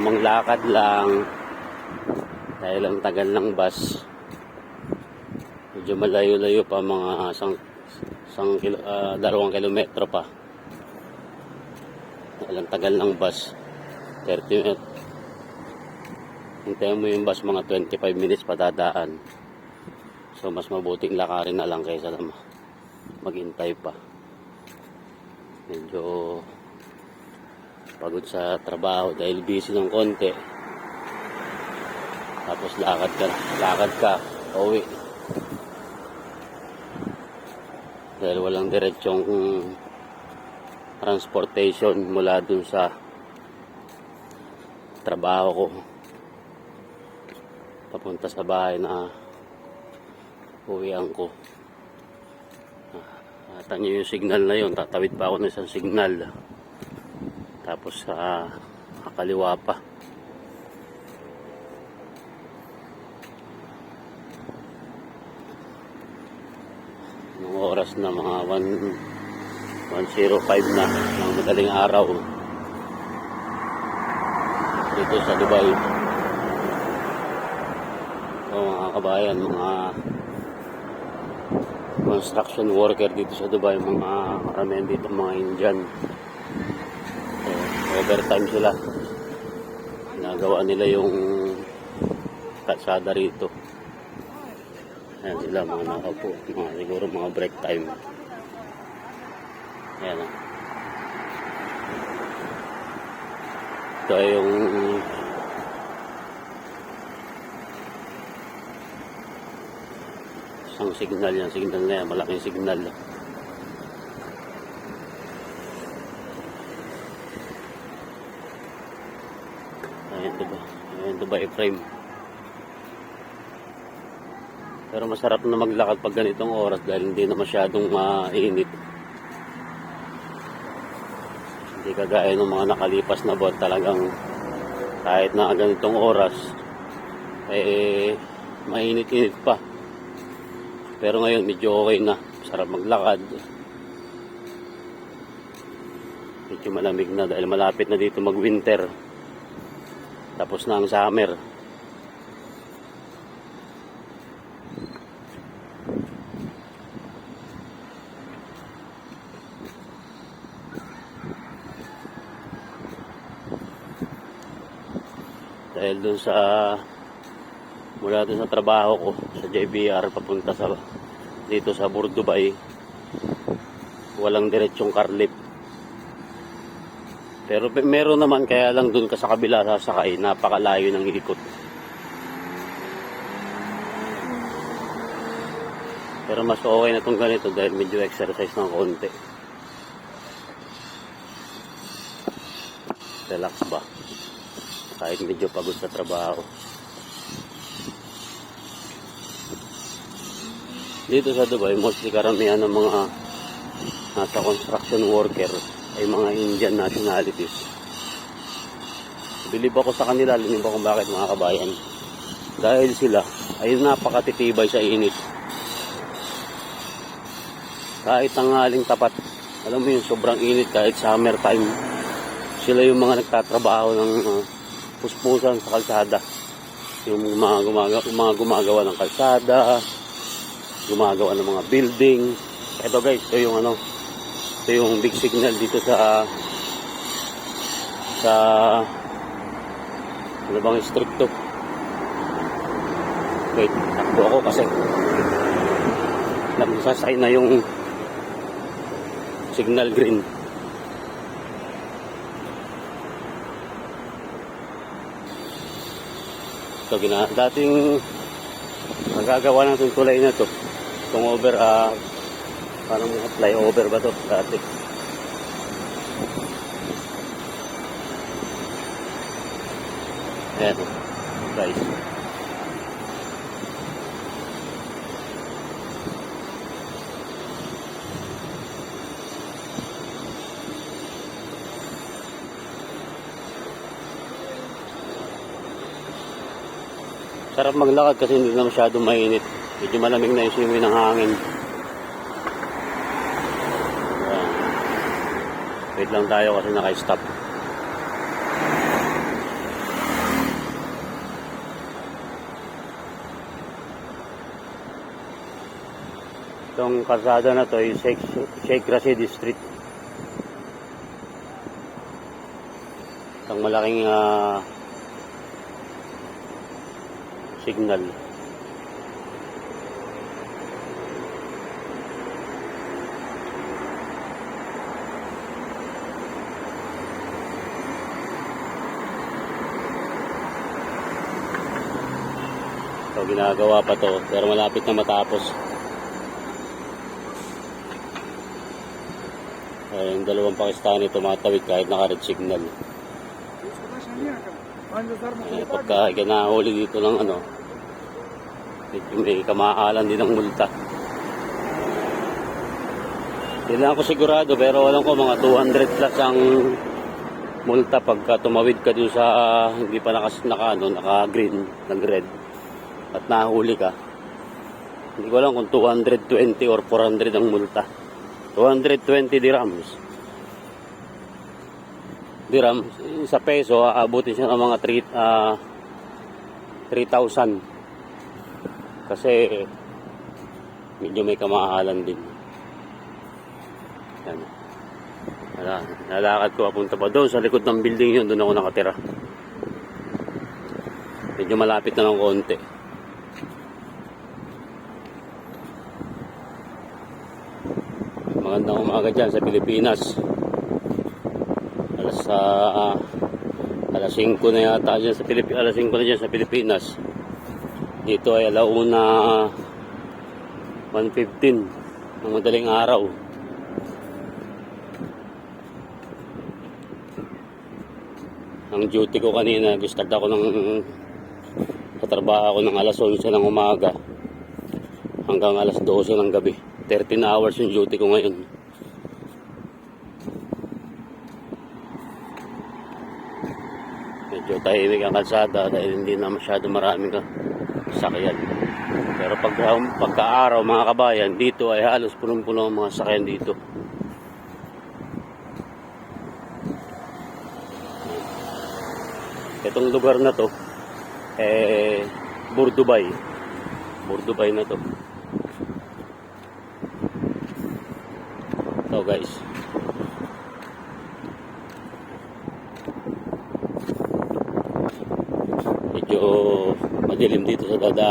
tamang lakad lang dahil ang tagal ng bus. Medyo malayo-layo pa, mga 2 kilometro pa. Ang tagal ng bus, 30 minutes. Hintayin mo yung bus, mga 25 minutes patadaan. So mas mabuting lakarin na lang kaysa na maghintay pa. Medyo pagod sa trabaho dahil busy ng konti. Tapos lakad ka, uwi. Dahil walang diretsong transportation mula dun sa trabaho ko papunta sa bahay na uwian ko. Tanyo yung signal na yun, tatawid pa ako ng isang signal, tapos sa kaliwa pa. Yung oras na mga 1:05 na ng madaling araw dito sa Dubai. So mga kabayan, mga construction worker dito sa Dubai, mga karamihan dito mga Indian. So, overtime sila, ginagawa nila yung kalsada rito. Ayan sila, mga nakaupo, siguro mga break time. Ayan o. Ito ay yung isang signal yan. Signal na yan, malaking signal. Ayan diba? Ayan diba i-frame. Pero masarap na maglakad pag ganitong oras dahil hindi na masyadong mainit. Hindi kagaya ng mga nakalipas na buwan, talagang kahit na ganitong oras mainit-init pa. Pero ngayon medyo okay na, sarap maglakad. Medyo malamig na dahil malapit na dito mag-winter. Tapos na ang summer. Dahil dun sa mula dun sa trabaho ko sa JBR papunta sa dito sa Burj Dubai, walang diretsong car lift. Pero meron naman, kaya lang dun ka sa kabila sasakay, napakalayo ng ikot. Pero mas okay na itong ganito dahil medyo exercise ng konti. Relax ba? Kahit medyo pagod sa trabaho. Dito sa Dubai, mostly karamihan ng mga nasa construction worker ay mga Indian nationalities. Bilib ako sa kanila, alam niyo ba kung bakit, mga kabayan? Dahil sila ay napakatitibay sa init. Kahit tanghaling tapat, alam mo yung sobrang init, kahit summer time, sila yung mga nagtatrabaho ng puspusan sa kalsada. Yung mga gumagawa ng kalsada, gumagawa ng mga building. Ito guys, ito yung big signal dito sa ano bang street to? Wait, takbo ako kasi nagsasakay na yung signal green. Ito dating nagagawa ng tulay na to. Itong over, parang flyover ba to dati? Ayan guys, sarap maglakad kasi hindi na masyadong mainit. Medyo malamig na yung simoy ng hangin. Wait lang tayo kasi naka-stop. Itong kalsada na to ay Sheikh Rashid Street. Isang malaking signal. So, ginagawa pa to pero malapit na matapos. Yung dalawang Pakistani tumatawid kahit naka-red signal. Pagka ikinahuli dito ng may kamahalan din ng multa. Hindi lang ako sigurado pero alam ko mga 200 plus ang multa pagka tumawid ka dun sa hindi pa naka-green, nag-red at nahuli ka. Hindi ko alam kung 220 or 400 ang multa. 220 dirhams. Sa peso, aabutin siya ng mga 3,000. Kasi medyo may kamahalan din. Yan. Nalakad ko papunta pa doon sa likod ng building yun. Doon ako nakatira. Medyo malapit na ng konti. Magandang umaga dyan sa Pilipinas. Alas 5 na yata dyan sa Pilipinas. Alas 5 na dyan sa Pilipinas. Dito ay alauna 1:15 ng madaling araw. Ang duty ko kanina, start ako sa trabaho ako ng alas 11 ng umaga hanggang alas 12 ng gabi. 13 hours yung duty ko ngayon. Medyo tahimik ang kalsada dahil hindi na masyado maraming sakyan. Pero pagka-araw mga kabayan, dito ay halos punong-puno ang mga sakyan dito. Itong lugar na to Burdubay na to. So guys, medyo madilim dito sa dadaanan